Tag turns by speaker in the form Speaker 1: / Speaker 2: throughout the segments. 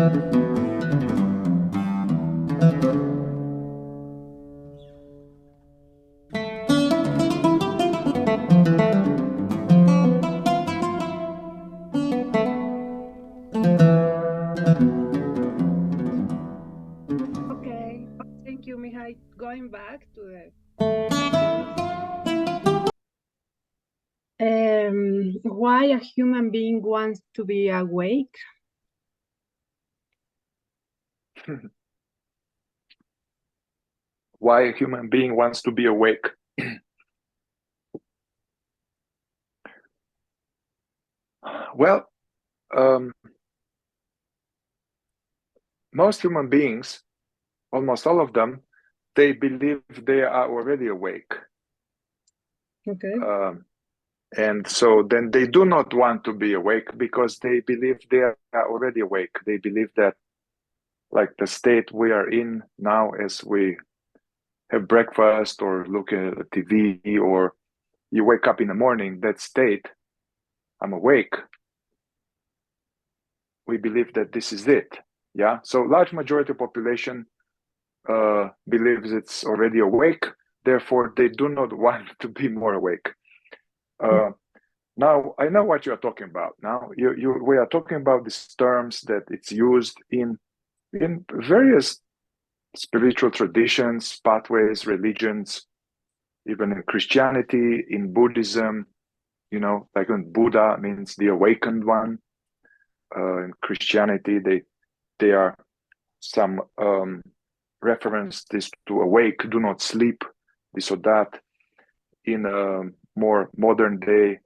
Speaker 1: Okay, thank you, Mihai. Going back to the why a human being wants to be awake?
Speaker 2: Why a human being wants to be awake? Well, most human beings, almost all of them, they believe they are already awake.
Speaker 1: Okay.
Speaker 2: And so then they do not want to be awake because they believe they are already awake. They believe that, like the state we are in now as we have breakfast or look at TV, or you wake up in the morning, that state, I'm awake. We believe that this is it. Yeah. So large majority of population believes it's already awake. Therefore, they do not want to be more awake. Now, I know what you are talking about. Now, we are talking about these terms that it's used in various spiritual traditions, pathways, religions, even in Christianity, in Buddhism. You know, like when Buddha means the awakened one. In Christianity, they are some reference this to awake, do not sleep, this or that. In more modern day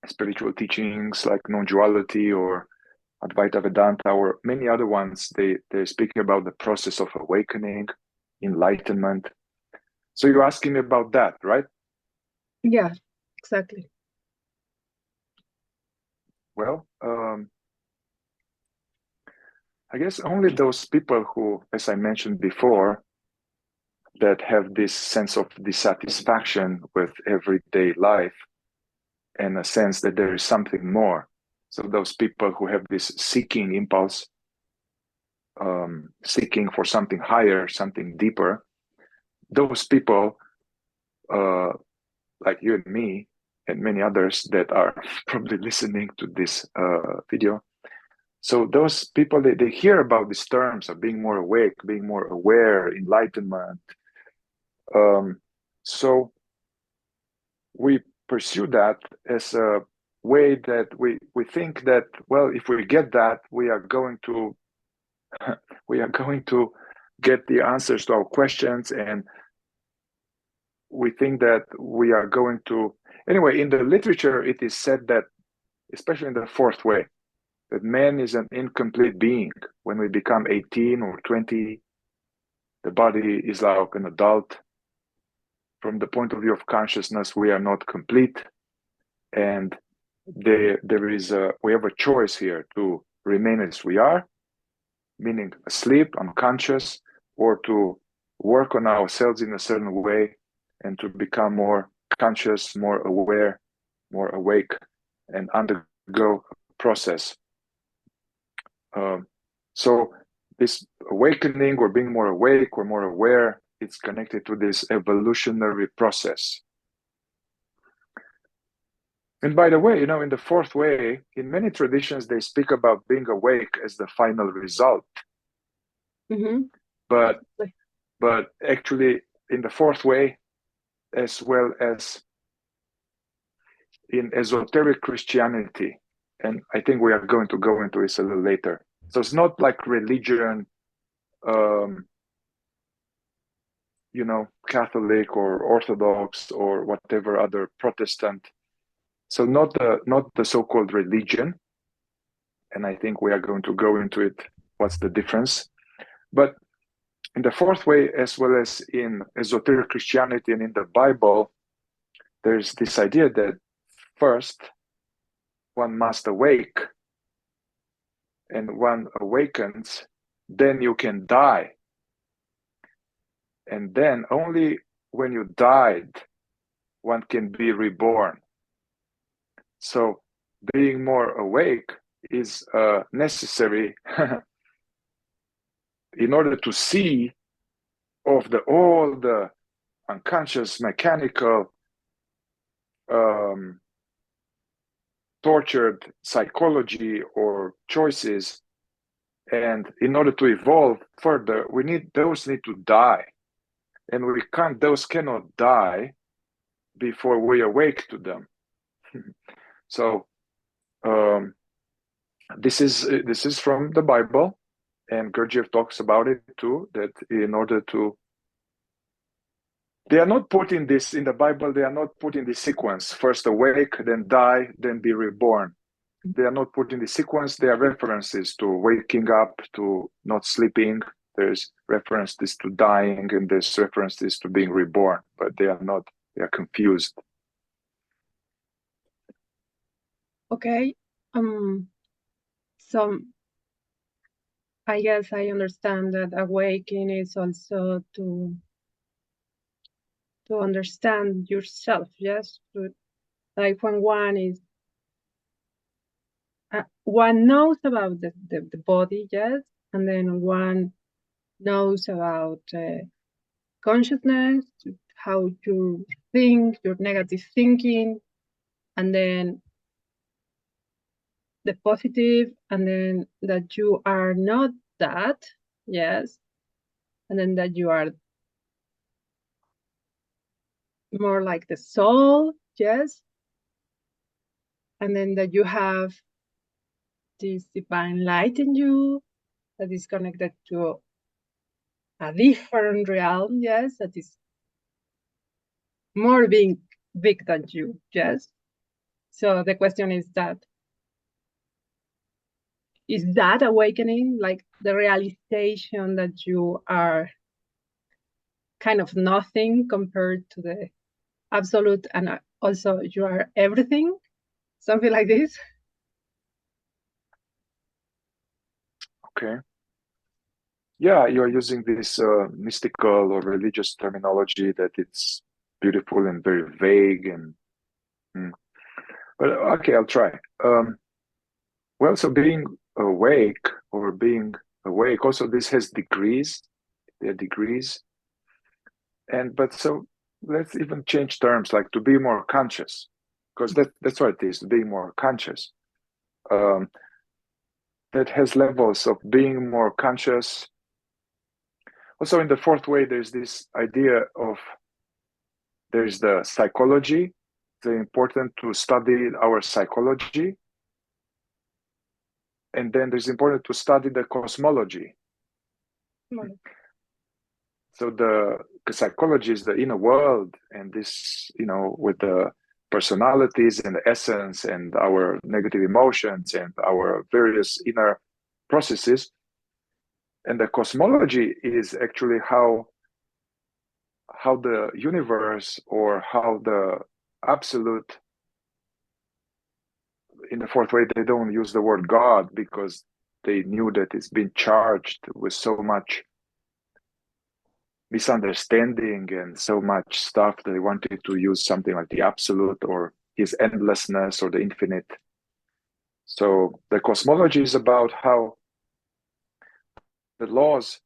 Speaker 2: spiritual teachings like non-duality or Advaita Vedanta or many other ones, they speak about the process of awakening, enlightenment. So you're asking me about that, right?
Speaker 1: Yeah, exactly.
Speaker 2: Well, I guess only those people who, as I mentioned before, that have this sense of dissatisfaction with everyday life and a sense that there is something more. So those people who have this seeking impulse, seeking for something higher, something deeper, those people, like you and me and many others that are probably listening to this video. So those people, they hear about these terms of being more awake, being more aware, enlightenment. So we pursue that as a way that we think that, well, if we get that, we are going to get the answers to our questions, and we think that we are going to, anyway, in the literature it is said that, especially in the fourth way, that man is an incomplete being. When we become 18 or 20, the body is like an adult. From the point of view of consciousness, we are not complete, and there is we have a choice here to remain as we are, meaning asleep, unconscious, or to work on ourselves in a certain way and to become more conscious, more aware, more awake, and undergo a process. So this awakening or being more awake or more aware, it's connected to this evolutionary process. And by the way, you know, in the fourth way, in many traditions, they speak about being awake as the final result.
Speaker 1: Mm-hmm.
Speaker 2: But actually, in the fourth way, as well as in esoteric Christianity, and I think we are going to go into this a little later. So it's not like religion, you know, Catholic or Orthodox or whatever other Protestant. So not the so-called religion. And I think we are going to go into it, what's the difference. But in the fourth way, as well as in esoteric Christianity and in the Bible, there's this idea that first one must awake, and one awakens, then you can die. And then only when you died, one can be reborn. So being more awake is necessary in order to see of all the unconscious, mechanical, tortured psychology or choices, and in order to evolve further, those need to die, and those cannot die before we awake to them. So this is from the Bible, and Gurdjieff talks about it too, that in order to, they are not put in this, in the Bible, they are not put in the sequence, first awake, then die, then be reborn. They are not put in the sequence. They are references to waking up, to not sleeping. There's references to dying, and there's references to being reborn, but they are not, they are confused.
Speaker 1: Okay. So I guess I understand that awakening is also to understand yourself, yes? Like when one is, one knows about the body, yes? And then one knows about consciousness, how you think, your negative thinking, and then the positive, and then that you are not that, yes? And then that you are more like the soul, yes? And then that you have this divine light in you that is connected to a different realm, yes, that is more big than you, yes? So the question is that awakening, like the realization that you are kind of nothing compared to the absolute, and also you are everything, something like this?
Speaker 2: Okay. Yeah, you're using this mystical or religious terminology that it's beautiful and very vague, and but okay, I'll try. Well, so being awake or being awake, also this has degrees. There are degrees, but so let's even change terms, like to be more conscious, because that's what it is, to be more conscious. That has levels of being more conscious. Also, in the fourth way, there's this idea of, there's the psychology. It's important to study our psychology. And then there's important to study the cosmology. So the psychology is the inner world, and this, with the personalities and the essence and our negative emotions and our various inner processes. And the cosmology is actually how the universe, or how the absolute, in the fourth way, they don't use the word God because they knew that it's been charged with so much misunderstanding and so much stuff that they wanted to use something like the absolute or his endlessness or the infinite. So the cosmology is about how the laws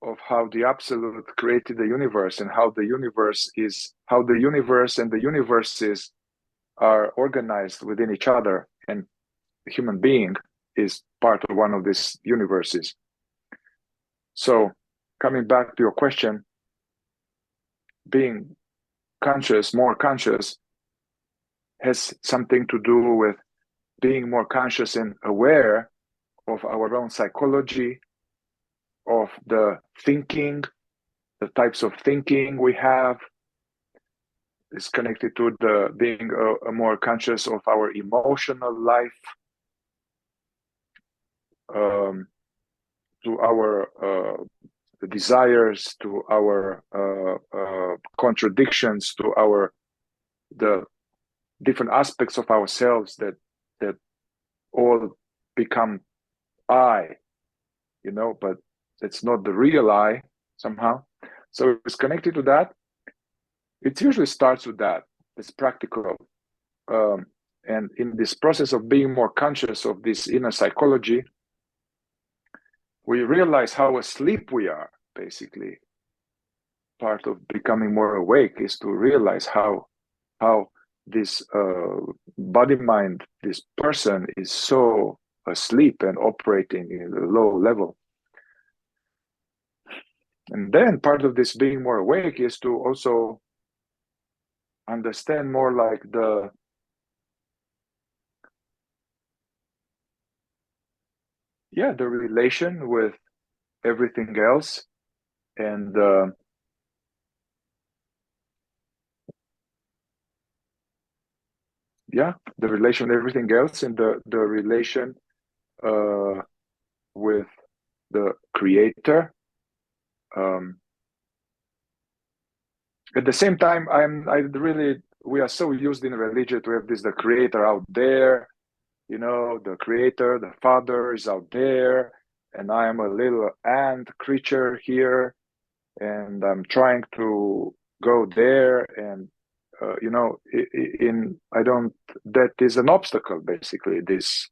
Speaker 2: of how the absolute created the universe, and how the universe and the universes are organized within each other, and the human being is part of one of these universes. So coming back to your question, being conscious, more conscious, has something to do with being more conscious and aware of our own psychology, of the thinking, the types of thinking we have. Is connected to the being more conscious of our emotional life, to our desires, to our contradictions, to the different aspects of ourselves that all become I, but it's not the real I somehow. So it's connected to that. It usually starts with that. It's practical. And in this process of being more conscious of this inner psychology, we realize how asleep we are, basically. Part of becoming more awake is to realize how this body-mind, this person is so asleep and operating in a low level. And then part of this being more awake is to also understand more like the relation with everything else, and the relation with everything else, and the relation with the creator. At the same time, we are so used in religion to have the creator out there, the creator, the father is out there, and I am a little ant creature here, and I'm trying to go there, and that is an obstacle, basically. This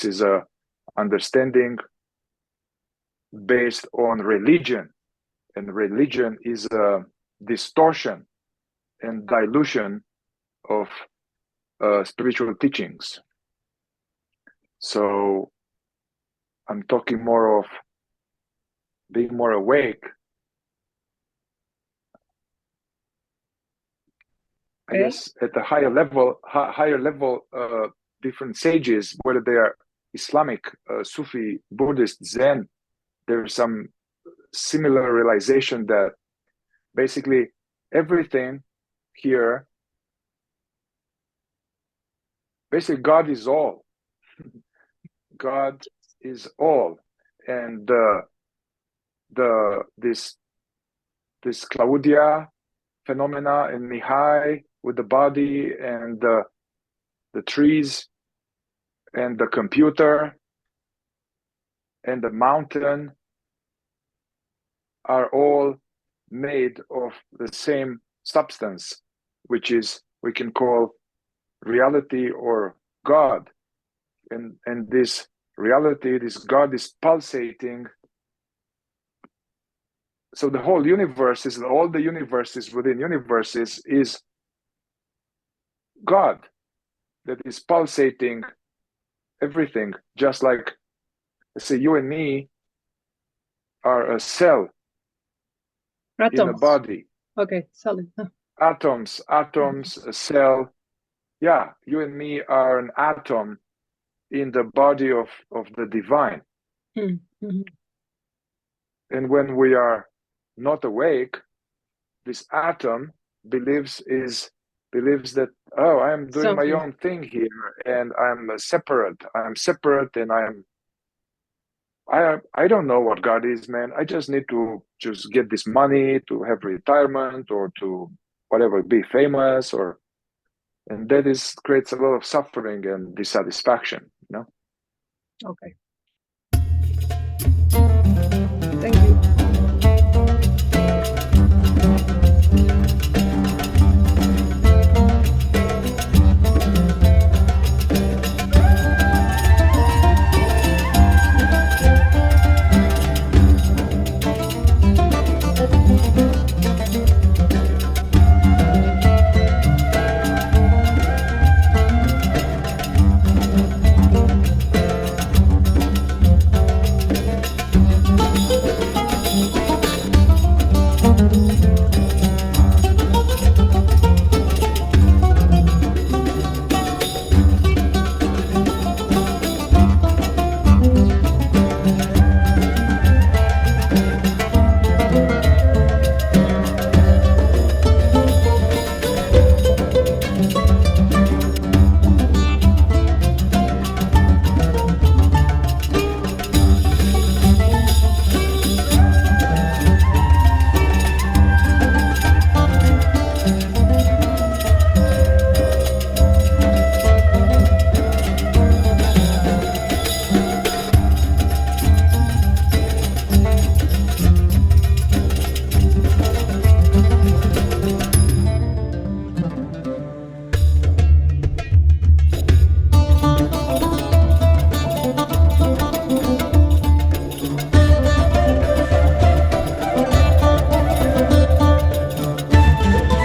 Speaker 2: is a understanding based on religion, and religion is a distortion and dilution of spiritual teachings. So I'm talking more of being more awake. I guess at a higher level, different sages, whether they are Islamic, Sufi, Buddhist, Zen, there's some similar realization that basically everything here, basically God is all. God is all, and this Claudia phenomena and Mihai with the body and the trees and the computer and the mountain are all made of the same substance, which is we can call reality or God. And this reality, this God is pulsating. So the whole universe is, all the universes within universes is God that is pulsating everything, just like, let's say, you and me are a cell in a body.
Speaker 1: Okay, solid.
Speaker 2: Atoms, a cell. Yeah, you and me are an atom in the body of the divine.
Speaker 1: Mm-hmm.
Speaker 2: And when we are not awake, this atom believes that, oh, I'm doing my own thing here, and I'm separate, and I don't know what God is, man. I just need to just get this money to have retirement, or to whatever, be famous, and that creates a lot of suffering and dissatisfaction,
Speaker 1: Okay.